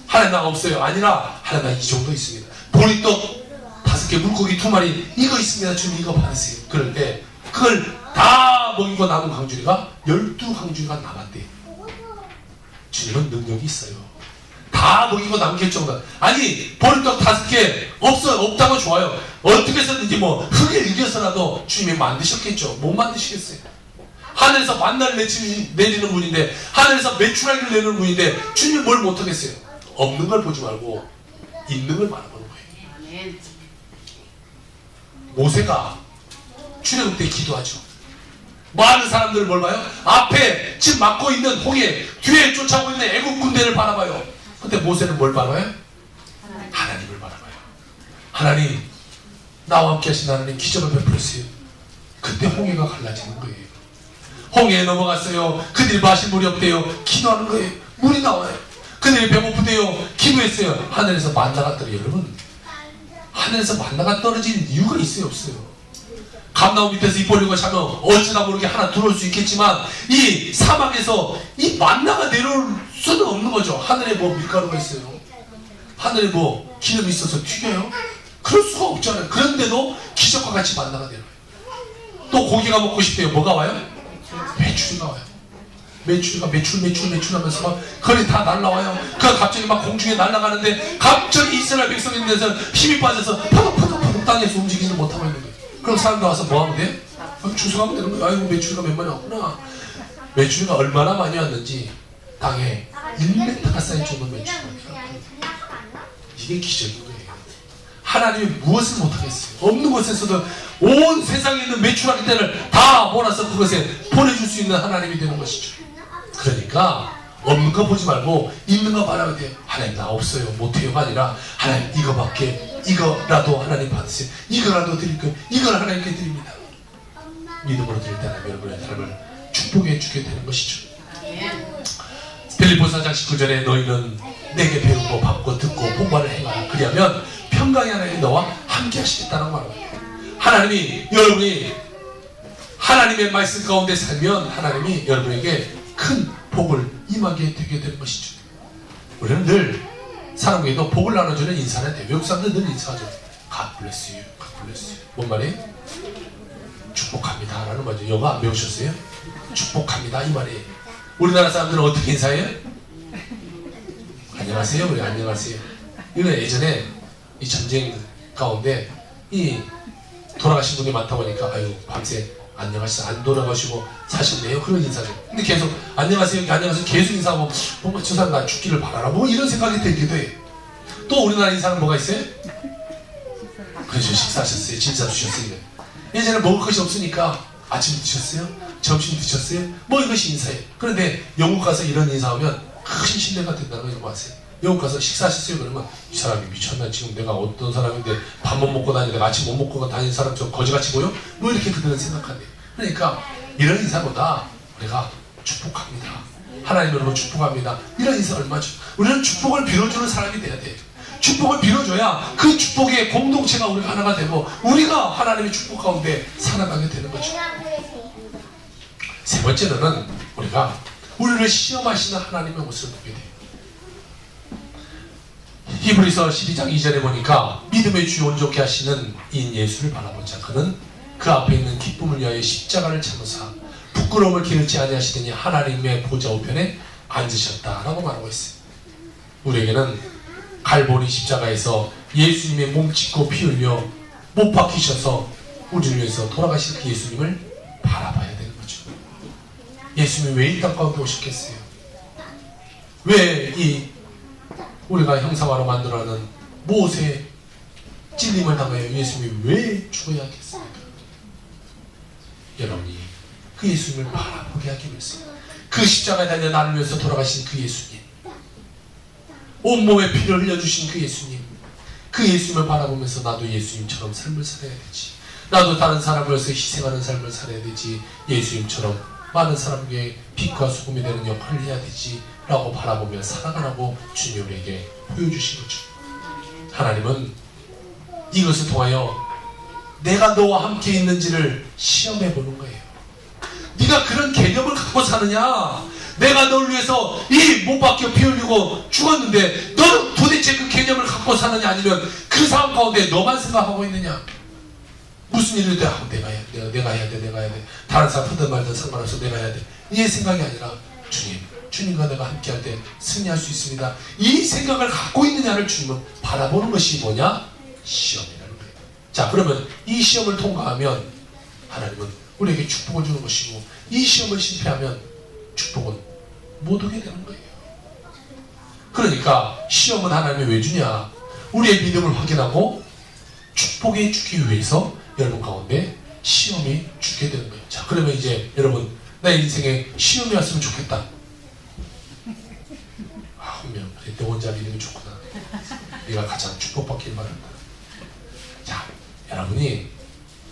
Speaker 1: 하나님, 나 없어요. 아니라 하나님, 나 이 정도 있습니다. 보리떡 5개, 물고기 2마리 이거 있습니다. 주님, 이거 받으세요. 그럴 때 그걸 다 먹이고 남은 강주리가 12강주리가 남았대요. 주님은 능력이 있어요. 다 먹이고 남길 정도. 아니, 보리떡 5개 없어요. 없다고 좋아요. 어떻게 해서든지 뭐 흙에 이겨서라도 주님이 만드셨겠죠. 못 만드시겠어요. 하늘에서 만나를 내리는 분인데, 하늘에서 메추라기를 내리는 분인데 주님이 뭘 못하겠어요? 없는 걸 보지 말고 있는 걸 바라보는 거예요. 모세가 출애굽 때 기도하죠. 많은 사람들을 뭘 봐요? 앞에 지금 막고 있는 홍해, 뒤에 쫓아오고 있는 애국 군대를 바라봐요. 근데 모세는 뭘 바라봐요? 하나님을 바라봐요. 하나님, 나와 함께 하신 하나님, 기적을 베풀었어요. 그때 홍해가 갈라지는 거예요. 홍해에 넘어갔어요. 그들이 마실 물이 없대요. 기도하는 거예요. 물이 나와요. 그들이 배고프대요. 기도했어요. 하늘에서 만나가 떨어져요. 여러분, 하늘에서 만나가 떨어진 이유가 있어요, 없어요? 감나무 밑에서 입 벌리고 자면 어찌나 모르게 하나 들어올 수 있겠지만 이 사막에서 이 만나가 내려올 수도 없는 거죠. 하늘에 뭐 밀가루가 있어요? 하늘에 뭐 기름이 있어서 튀겨요? 그럴 수가 없잖아요. 그런데도 기적과 같이 만나가 되는 거예요. 또 고기가 먹고 싶대요. 뭐가 와요? 메추리가 와요. 메추리가 매출 하면서 막 거리 다 날라와요. 그 갑자기 막 공중에 날아가는데 갑자기 이스라엘 백성에 대해서 힘이 빠져서 파독파독 땅에서 움직이지 못하고 있는 거예요. 그럼 사람들 와서 뭐 하면 돼? 주워가면 되는 거예요. 아이고 메추리가 몇 마리 왔구나. 메추리가 얼마나 많이 왔는지 땅에 1m가 쌓인 정도 메추리가 왔어요. 이게 기적인 거예요. 하나님이 무엇을 못하겠어요? 없는 곳에서도 온 세상에 있는 메추라기 떼를 다 몰아서 그것에 보내줄 수 있는 하나님이 되는 것이죠. 그러니까 없는 거 보지 말고 있는 거 바라면 돼요. 하나님 나 없어요 못해요가 아니라 하나님 이거밖에 이거라도 하나님 받으세요. 이거라도 드릴 거예요. 이걸 하나님께 드립니다. 믿음으로 드릴 때 하나님 여러분의 삶을 축복해 주게 되는 것이죠. 빌립보서 4장 19절에 너희는 내게 배우고 받고 듣고 본받을 행하라. 그리하면 평강의 하나님 너와 함께 하시겠다는 말입니다. 하나님이 여러분이 하나님의 말씀 가운데 살면 하나님이 여러분에게 큰 복을 임하게 되게 되는 것이죠. 우리는 늘 사람에게도 복을 나눠주는 인사는 돼요. 외국 사람들 늘 인사하죠. God bless you, God bless you. 뭔 말이에요? 축복합니다 라는 말이죠. 영어 안 배우셨어요? 축복합니다 이 말이에요. 우리나라 사람들은 어떻게 인사해요? 안녕하세요. 우리 안녕하세요. 이건 예전에 이 전쟁 가운데 이 돌아가신 분이 많다 보니까 아유 밤새 안녕하시죠. 안 돌아가시고 사셨네요. 그런 인사죠. 근데 계속 안녕하세요. 안녕하세요. 계속 인사하면 뭔가 저 사람 나 죽기를 바라라. 뭐 이런 생각이 들기도 해요. 또 우리나라 인사는 뭐가 있어요? 그렇죠. 식사하셨어요. 진짜 주셨어요. 예전에 먹을 것이 없으니까 아침 드셨어요? 점심 드셨어요? 뭐 이것이 인사예요. 그런데 영국 가서 이런 인사하면 큰 신뢰가 된다는 거 이거 아세요? 영국 가서 식사하셨어요? 그러면 이 사람이 미쳤나? 지금 내가 어떤 사람인데 밥 못 먹고 다니는데 아침 못 먹고 다니는 사람 좀 거지같이 보여? 뭐 이렇게 그들은 생각한대요. 그러니까 이런 인사보다 우리가 축복합니다. 하나님으로 축복합니다. 이런 인사 얼마죠? 우리는 축복을 빌어주는 사람이 돼야 돼요. 축복을 빌어줘야 그 축복의 공동체가 우리가 하나가 되고 우리가 하나님의 축복 가운데 살아가게 되는 거죠. 세 번째로는 우리가 우리를 시험하시는 하나님의 모습을 보게 돼요. 히브리서 12장 2절에 보니까 믿음의 주 온전케 하시는 인 예수를 바라보자. 그는 그 앞에 있는 기쁨을 위하여 십자가를 참으사 부끄러움을 기르지 아니하시더니 하나님의 보좌 우편에 앉으셨다라고 말하고 있어요. 우리에게는 갈보리 십자가에서 예수님의 몸 찢고 피 흘려 못 박히셔서 우리를 위해서 돌아가신 그 예수님을 바라봐야 되는 거죠. 예수님이 왜 이 땅 가운데 오셨겠어요? 왜 이 우리가 형상화로 만들어가는 못에 찔림을 당하여 예수님이 왜 죽어야 하겠습니까? 여러분이 그 예수님을 바라보게 하기 위해서 그 십자가에 달려 나를 위해서 돌아가신 그 예수님, 온몸에 피를 흘려주신 그 예수님, 그 예수님을 바라보면서 나도 예수님처럼 삶을 살아야 되지, 나도 다른 사람을 위해서 희생하는 삶을 살아야 되지, 예수님처럼 많은 사람에게 빛과 소금이 되는 역할을 해야 되지 라고 바라보며 살아가라고 주님 우리에게 보여주신 거죠. 하나님은 이것을 통하여 내가 너와 함께 있는지를 시험해 보는 거예요. 네가 그런 개념을 갖고 사느냐? 내가 너를 위해서 이 못 박혀 피 흘리고 죽었는데 너는 도대체 그 개념을 갖고 사느냐? 아니면 그 상황 가운데 너만 생각하고 있느냐? 무슨 일을 돼? 내가 해야 돼. 내가 해야 돼. 내가 해야 돼. 다른 사람 하든 말든 상관없어. 내가 해야 돼. 이 생각이 아니라 주님과 내가 함께할 때 승리할 수 있습니다. 이 생각을 갖고 있느냐를 주님은 바라보는 것이 뭐냐? 시험이라는 거예요. 자, 그러면 이 시험을 통과하면 하나님은 우리에게 축복을 주는 것이고 이 시험을 실패하면 축복은 못 오게 되는 거예요. 그러니까 시험은 하나님이 왜 주냐? 우리의 믿음을 확인하고 축복해 주기 위해서 여러분 가운데 시험이 주게 되는 거예요. 자, 그러면 이제 여러분 내 인생에 시험이 왔으면 좋겠다. 분명 그래, 너 혼자 믿음이 좋구나. 네가 가장 축복받길 바란다. 자, 여러분이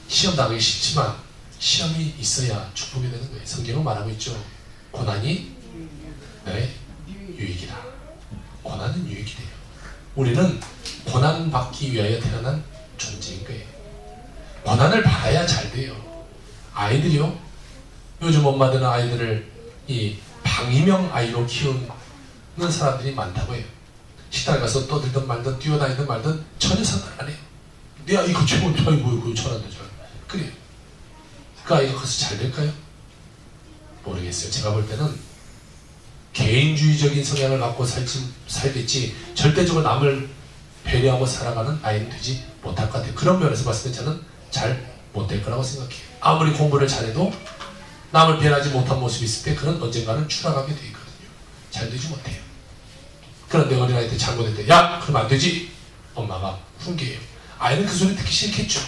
Speaker 1: 시험 당하기 싫지만 시험이 있어야 축복이 되는 거예요. 성경은 말하고 있죠. 고난이 너의 유익이다. 고난은 유익이 돼요. 우리는 고난받기 위하여 태어난 존재인 거예요. 고난을 받아야 잘 돼요. 아이들이요. 요즘 엄마들은 아이들을 이 방위명 아이로 키운 사람들이 많다고 해요. 식당에 가서 떠들든 말든 뛰어다니든 말든 전혀 상관 안 해요. 야 이거 최고 이거 전화도 잘 그래요. 그 아이가 커서 잘 될까요? 모르겠어요. 제가 볼 때는 개인주의적인 성향을 갖고 살겠지 절대적으로 남을 배려하고 살아가는 아이는 되지 못할 것 같아요. 그런 면에서 봤을 때 저는 잘 못 될 거라고 생각해요. 아무리 공부를 잘해도 남을 배려하지 못한 모습이 있을 때 그는 언젠가는 추락하게 돼 있거든요. 잘 되지 못해요. 그런데 어린아이 때 잘못할 때 야! 그러면 안 되지! 엄마가 훈계해요. 아이는 그 소리 듣기 싫겠죠.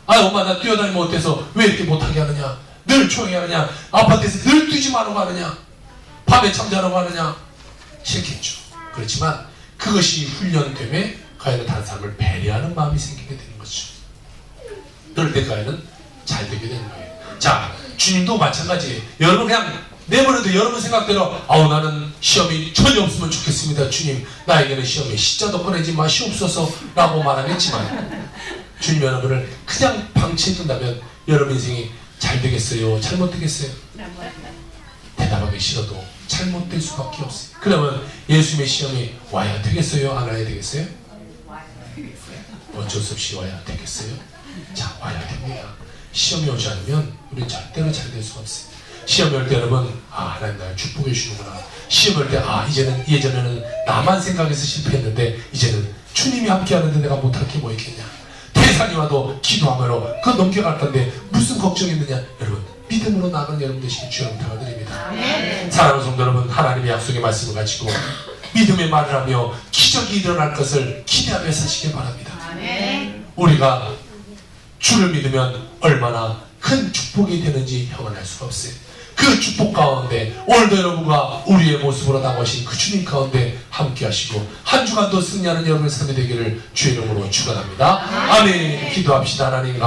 Speaker 1: 아 엄마 나 뛰어다니면 어때서 왜 이렇게 못하게 하느냐, 늘 조용히 하느냐, 아파트에서 늘 뛰지 말라고 하느냐, 밤에 잠자라고 하느냐, 싫겠죠. 그렇지만 그것이 훈련됨에 그 아이는 다른 사람을 배려하는 마음이 생기게 되는 거죠. 그럴 때 그 아이는 잘 되게 되는 거예요. 자, 주님도 마찬가지예요. 여러분 그냥 내버려도 여러분 생각대로 아우 나는 시험이 전혀 없으면 좋겠습니다. 주님 나에게는 시험에 시자도 꺼내지 마시옵소서 라고 말하겠지만 주님 여러분을 그냥 방치해둔다면 여러분 인생이 잘 되겠어요? 잘못되겠어요? 대답하기 싫어도 잘못될 수밖에 없어요. 그러면 예수님의 시험이 와야 되겠어요? 안 와야 되겠어요? 어쩔 수 없이 와야 되겠어요? 자, 와야 됩니다. 시험이 오지 않으면 우리는 절대로 잘 될 수가 없어요. 시험이 올 때 여러분 하나님 날 축복해 주시는구나. 시험이 올 때 예전에는 나만 생각해서 실패했는데 이제는 주님이 함께하는데 내가 못할 게 뭐 있겠냐. 태산이 와도 기도하므로 그거 넘겨갈 건데 무슨 걱정이 있느냐. 여러분 믿음으로 나가는 여러분 되시길 주여 부탁을 드립니다. 사랑하는 성도 여러분, 하나님의 약속의 말씀을 가지고 믿음의 말을 하며 기적이 일어날 것을 기대하며 사시길 바랍니다. 우리가 주를 믿으면 얼마나 큰 축복이 되는지 형언할 수가 없어요. 그 축복 가운데 오늘도 여러분과 우리의 모습으로 나오신 그 주님 가운데 함께 하시고 한 주간도 승리하는 여러분의 삶이 되기를 주의 이름으로 축원합니다. 아멘. 기도합시다. 하나님